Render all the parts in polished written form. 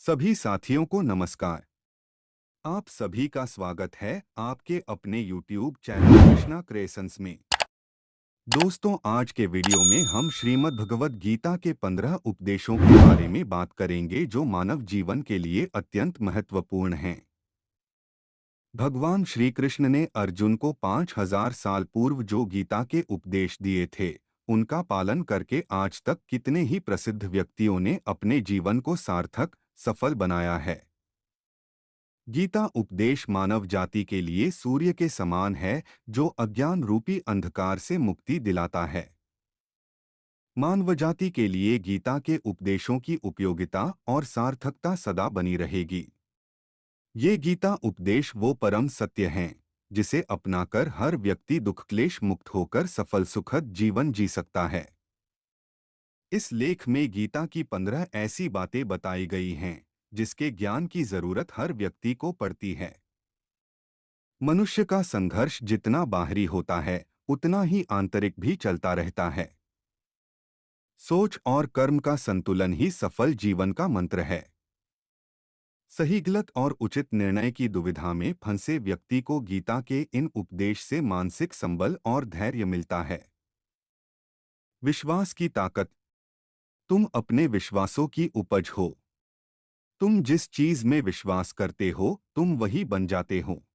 सभी साथियों को नमस्कार। आप सभी का स्वागत है आपके अपने YouTube चैनल कृष्णा क्रिएशंस में। दोस्तों, आज के वीडियो में हम श्रीमद् भगवद गीता के 15 उपदेशों के बारे में बात करेंगे जो मानव जीवन के लिए अत्यंत महत्वपूर्ण हैं। भगवान श्री कृष्ण ने अर्जुन को 5000 साल पूर्व जो गीता के उपदेश दिए थे, उनका पालन करके आज तक कितने ही प्रसिद्ध व्यक्तियों ने अपने जीवन को सार्थक, सफल बनाया है। गीता उपदेश मानव जाति के लिए सूर्य के समान है, जो अज्ञान रूपी अंधकार से मुक्ति दिलाता है। मानव जाति के लिए गीता के उपदेशों की उपयोगिता और सार्थकता सदा बनी रहेगी। ये गीता उपदेश वो परम सत्य हैं, जिसे अपनाकर हर व्यक्ति दुख क्लेश मुक्त होकर सफल सुखद जीवन जी सकता है। इस लेख में गीता की 15 ऐसी बातें बताई गई हैं, जिसके ज्ञान की जरूरत हर व्यक्ति को पड़ती है। मनुष्य का संघर्ष जितना बाहरी होता है, उतना ही आंतरिक भी चलता रहता है। सोच और कर्म का संतुलन ही सफल जीवन का मंत्र है। सही गलत और उचित निर्णय की दुविधा में फंसे व्यक्ति को गीता के इन उपदेश से मानसिक संबल और धैर्य मिलता है। विश्वास की ताकत। तुम अपने विश्वासों की उपज हो। तुम जिस चीज में विश्वास करते हो, तुम वही बन जाते हो।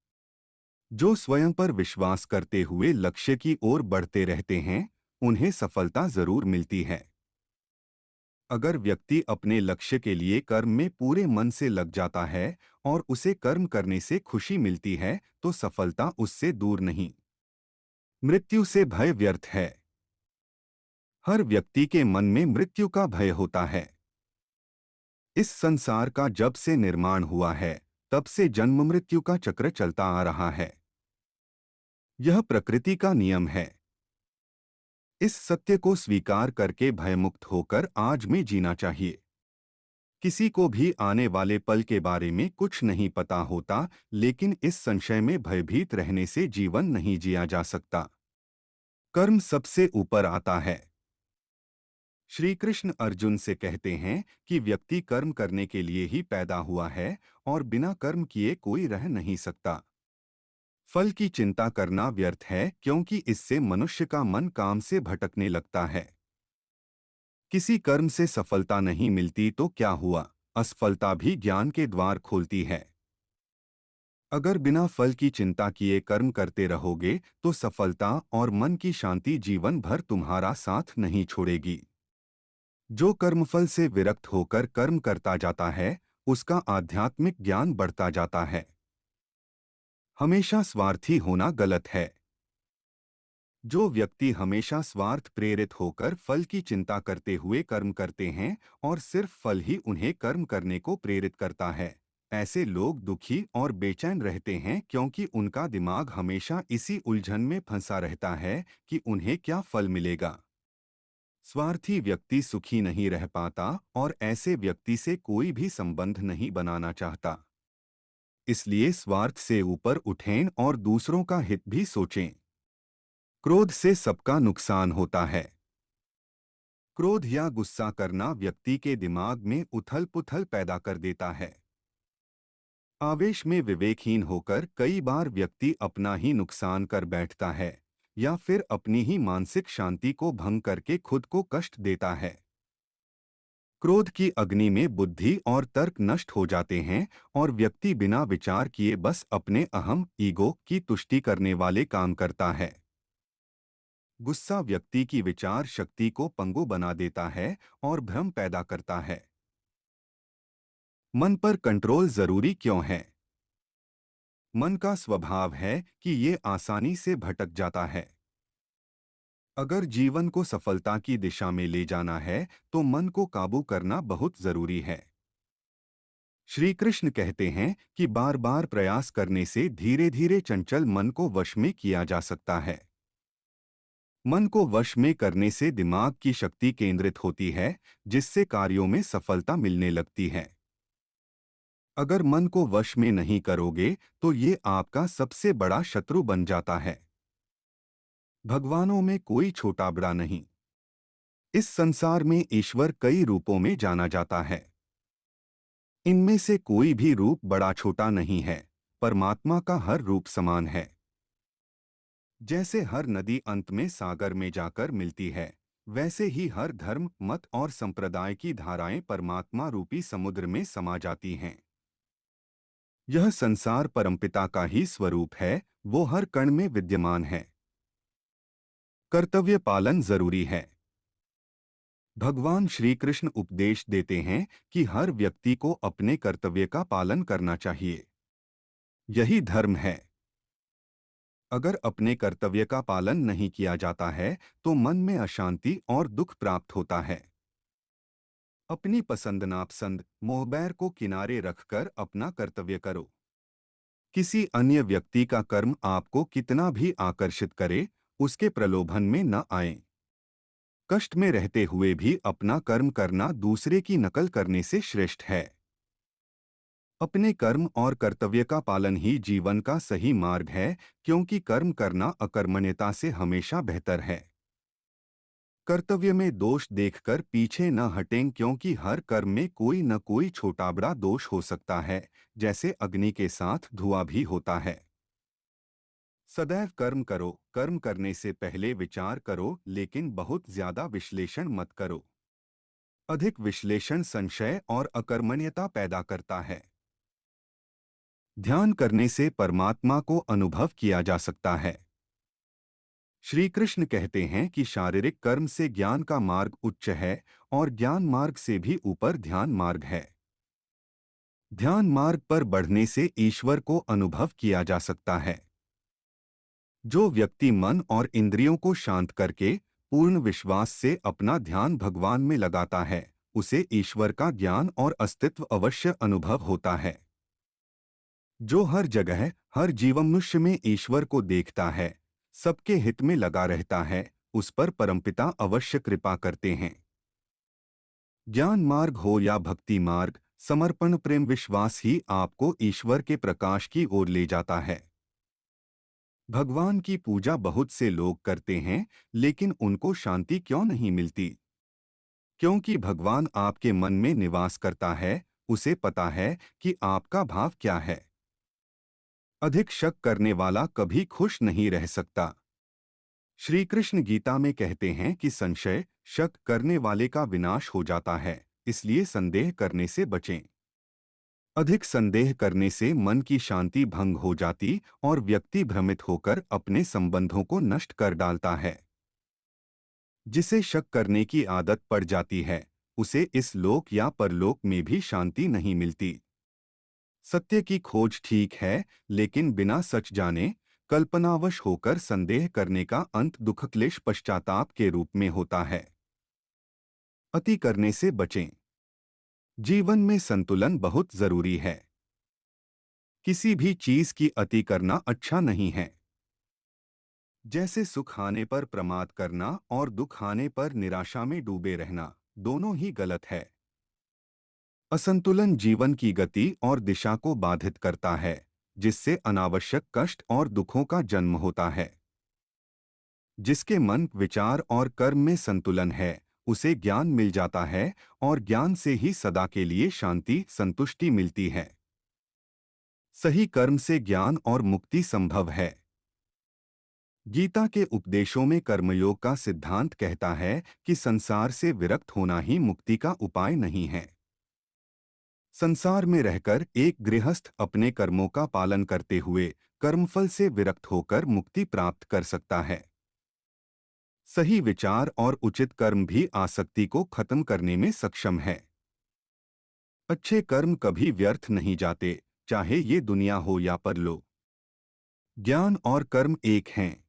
जो स्वयं पर विश्वास करते हुए लक्ष्य की ओर बढ़ते रहते हैं, उन्हें सफलता जरूर मिलती है। अगर व्यक्ति अपने लक्ष्य के लिए कर्म में पूरे मन से लग जाता है और उसे कर्म करने से खुशी मिलती है, तो सफलता उससे दूर नहीं। मृत्यु से भय व्यर्थ है। हर व्यक्ति के मन में मृत्यु का भय होता है। इस संसार का जब से निर्माण हुआ है, तब से जन्म मृत्यु का चक्र चलता आ रहा है। यह प्रकृति का नियम है। इस सत्य को स्वीकार करके भयमुक्त होकर आज में जीना चाहिए। किसी को भी आने वाले पल के बारे में कुछ नहीं पता होता, लेकिन इस संशय में भयभीत रहने से जीवन नहीं जिया जा सकता। कर्म सबसे ऊपर आता है। श्री कृष्ण अर्जुन से कहते हैं कि व्यक्ति कर्म करने के लिए ही पैदा हुआ है और बिना कर्म किए कोई रह नहीं सकता। फल की चिंता करना व्यर्थ है, क्योंकि इससे मनुष्य का मन काम से भटकने लगता है। किसी कर्म से सफलता नहीं मिलती तो क्या हुआ, असफलता भी ज्ञान के द्वार खोलती है। अगर बिना फल की चिंता किए कर्म करते रहोगे, तो सफलता और मन की शांति जीवन भर तुम्हारा साथ नहीं छोड़ेगी। जो कर्मफल से विरक्त होकर कर्म करता जाता है, उसका आध्यात्मिक ज्ञान बढ़ता जाता है। हमेशा स्वार्थी होना गलत है। जो व्यक्ति हमेशा स्वार्थ प्रेरित होकर फल की चिंता करते हुए कर्म करते हैं और सिर्फ फल ही उन्हें कर्म करने को प्रेरित करता है, ऐसे लोग दुखी और बेचैन रहते हैं, क्योंकि उनका दिमाग हमेशा इसी उलझन में फंसा रहता है कि उन्हें क्या फल मिलेगा। स्वार्थी व्यक्ति सुखी नहीं रह पाता और ऐसे व्यक्ति से कोई भी संबंध नहीं बनाना चाहता। इसलिए स्वार्थ से ऊपर उठें और दूसरों का हित भी सोचें। क्रोध से सबका नुकसान होता है। क्रोध या गुस्सा करना व्यक्ति के दिमाग में उथल-पुथल पैदा कर देता है। आवेश में विवेकहीन होकर कई बार व्यक्ति अपना ही नुकसान कर बैठता है या फिर अपनी ही मानसिक शांति को भंग करके खुद को कष्ट देता है। क्रोध की अग्नि में बुद्धि और तर्क नष्ट हो जाते हैं और व्यक्ति बिना विचार किए बस अपने अहम ईगो की तुष्टि करने वाले काम करता है। गुस्सा व्यक्ति की विचार शक्ति को पंगु बना देता है और भ्रम पैदा करता है। मन पर कंट्रोल जरूरी क्यों है? मन का स्वभाव है कि ये आसानी से भटक जाता है। अगर जीवन को सफलता की दिशा में ले जाना है, तो मन को काबू करना बहुत जरूरी है। श्री कृष्ण कहते हैं कि बार बार प्रयास करने से धीरे धीरे चंचल मन को वश में किया जा सकता है। मन को वश में करने से दिमाग की शक्ति केंद्रित होती है, जिससे कार्यों में सफलता मिलने लगती है। अगर मन को वश में नहीं करोगे, तो ये आपका सबसे बड़ा शत्रु बन जाता है। भगवानों में कोई छोटा बड़ा नहीं। इस संसार में ईश्वर कई रूपों में जाना जाता है। इनमें से कोई भी रूप बड़ा छोटा नहीं है। परमात्मा का हर रूप समान है। जैसे हर नदी अंत में सागर में जाकर मिलती है, वैसे ही हर धर्म, मत और संप्रदाय की धाराएं परमात्मा रूपी समुद्र में समा जाती हैं। यह संसार परमपिता का ही स्वरूप है। वो हर कण में विद्यमान है। कर्तव्य पालन जरूरी है। भगवान श्री कृष्ण उपदेश देते हैं कि हर व्यक्ति को अपने कर्तव्य का पालन करना चाहिए। यही धर्म है। अगर अपने कर्तव्य का पालन नहीं किया जाता है तो मन में अशांति और दुख प्राप्त होता है। अपनी पसंद नापसंद, मोहबैर को किनारे रखकर अपना कर्तव्य करो। किसी अन्य व्यक्ति का कर्म आपको कितना भी आकर्षित करे, उसके प्रलोभन में न आए। कष्ट में रहते हुए भी अपना कर्म करना दूसरे की नकल करने से श्रेष्ठ है। अपने कर्म और कर्तव्य का पालन ही जीवन का सही मार्ग है, क्योंकि कर्म करना अकर्मण्यता से हमेशा बेहतर है। कर्तव्य में दोष देखकर पीछे न हटें, क्योंकि हर कर्म में कोई न कोई छोटा बड़ा दोष हो सकता है, जैसे अग्नि के साथ धुआं भी होता है। सदैव कर्म करो। कर्म करने से पहले विचार करो, लेकिन बहुत ज्यादा विश्लेषण मत करो। अधिक विश्लेषण संशय और अकर्मण्यता पैदा करता है। ध्यान करने से परमात्मा को अनुभव किया जा सकता है। श्री कृष्ण कहते हैं कि शारीरिक कर्म से ज्ञान का मार्ग उच्च है और ज्ञान मार्ग से भी ऊपर ध्यान मार्ग है। ध्यान मार्ग पर बढ़ने से ईश्वर को अनुभव किया जा सकता है। जो व्यक्ति मन और इंद्रियों को शांत करके पूर्ण विश्वास से अपना ध्यान भगवान में लगाता है, उसे ईश्वर का ज्ञान और अस्तित्व अवश्य अनुभव होता है। जो हर जगह हर जीवमनुष्य में ईश्वर को देखता है, सबके हित में लगा रहता है, उस पर परमपिता अवश्य कृपा करते हैं। ज्ञान मार्ग हो या भक्ति मार्ग, समर्पण प्रेम विश्वास ही आपको ईश्वर के प्रकाश की ओर ले जाता है। भगवान की पूजा बहुत से लोग करते हैं, लेकिन उनको शांति क्यों नहीं मिलती? क्योंकि भगवान आपके मन में निवास करता है, उसे पता है कि आपका भाव क्या है। अधिक शक करने वाला कभी खुश नहीं रह सकता। श्री कृष्ण गीता में कहते हैं कि संशय, शक करने वाले का विनाश हो जाता है, इसलिए संदेह करने से बचें। अधिक संदेह करने से मन की शांति भंग हो जाती और व्यक्ति भ्रमित होकर अपने संबंधों को नष्ट कर डालता है। जिसे शक करने की आदत पड़ जाती है, उसे इस लोक या परलोक में भी शांति नहीं मिलती। सत्य की खोज ठीक है, लेकिन बिना सच जाने कल्पनावश होकर संदेह करने का अंत दुख क्लेश पश्चाताप के रूप में होता है। अति करने से बचें। जीवन में संतुलन बहुत जरूरी है। किसी भी चीज की अति करना अच्छा नहीं है। जैसे सुख आने पर प्रमाद करना और दुख आने पर निराशा में डूबे रहना, दोनों ही गलत है। असंतुलन जीवन की गति और दिशा को बाधित करता है, जिससे अनावश्यक कष्ट और दुखों का जन्म होता है। जिसके मन, विचार और कर्म में संतुलन है, उसे ज्ञान मिल जाता है और ज्ञान से ही सदा के लिए शांति, संतुष्टि मिलती है। सही कर्म से ज्ञान और मुक्ति संभव है। गीता के उपदेशों में कर्मयोग का सिद्धांत कहता है कि संसार से विरक्त होना ही मुक्ति का उपाय नहीं है। संसार में रहकर एक गृहस्थ अपने कर्मों का पालन करते हुए कर्मफल से विरक्त होकर मुक्ति प्राप्त कर सकता है। सही विचार और उचित कर्म भी आसक्ति को खत्म करने में सक्षम है। अच्छे कर्म कभी व्यर्थ नहीं जाते, चाहे ये दुनिया हो या परलोक। ज्ञान और कर्म एक हैं।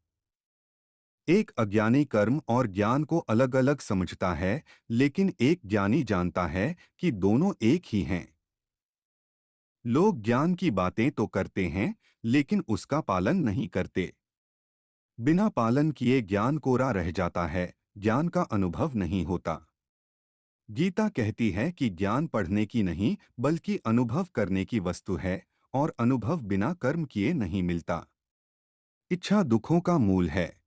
एक अज्ञानी कर्म और ज्ञान को अलग अलग समझता है, लेकिन एक ज्ञानी जानता है कि दोनों एक ही हैं। लोग ज्ञान की बातें तो करते हैं, लेकिन उसका पालन नहीं करते। बिना पालन किए ज्ञान कोरा रह जाता है, ज्ञान का अनुभव नहीं होता। गीता कहती है कि ज्ञान पढ़ने की नहीं, बल्कि अनुभव करने की वस्तु है, और अनुभव बिना कर्म किए नहीं मिलता। इच्छा दुखों का मूल है।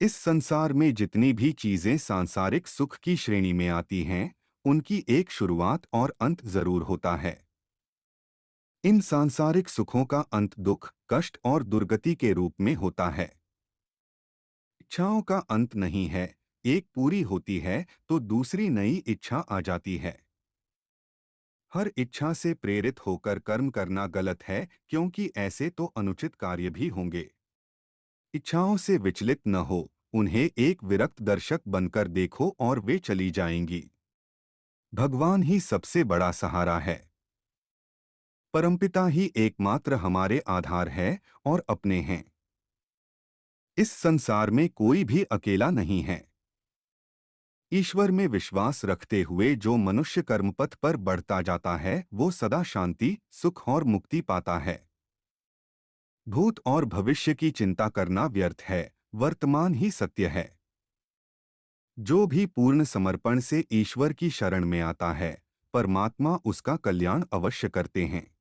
इस संसार में जितनी भी चीजें सांसारिक सुख की श्रेणी में आती हैं, उनकी एक शुरुआत और अंत जरूर होता है। इन सांसारिक सुखों का अंत दुख, कष्ट और दुर्गति के रूप में होता है। इच्छाओं का अंत नहीं है। एक पूरी होती है तो दूसरी नई इच्छा आ जाती है। हर इच्छा से प्रेरित होकर कर्म करना गलत है, क्योंकि ऐसे तो अनुचित कार्य भी होंगे। इच्छाओं से विचलित न हो, उन्हें एक विरक्त दर्शक बनकर देखो और वे चली जाएंगी। भगवान ही सबसे बड़ा सहारा है। परमपिता ही एकमात्र हमारे आधार है और अपने हैं। इस संसार में कोई भी अकेला नहीं है। ईश्वर में विश्वास रखते हुए जो मनुष्य कर्मपथ पर बढ़ता जाता है वो सदा शांति, सुख और मुक्ति पाता है। भूत और भविष्य की चिंता करना व्यर्थ है, वर्तमान ही सत्य है। जो भी पूर्ण समर्पण से ईश्वर की शरण में आता है, परमात्मा उसका कल्याण अवश्य करते हैं।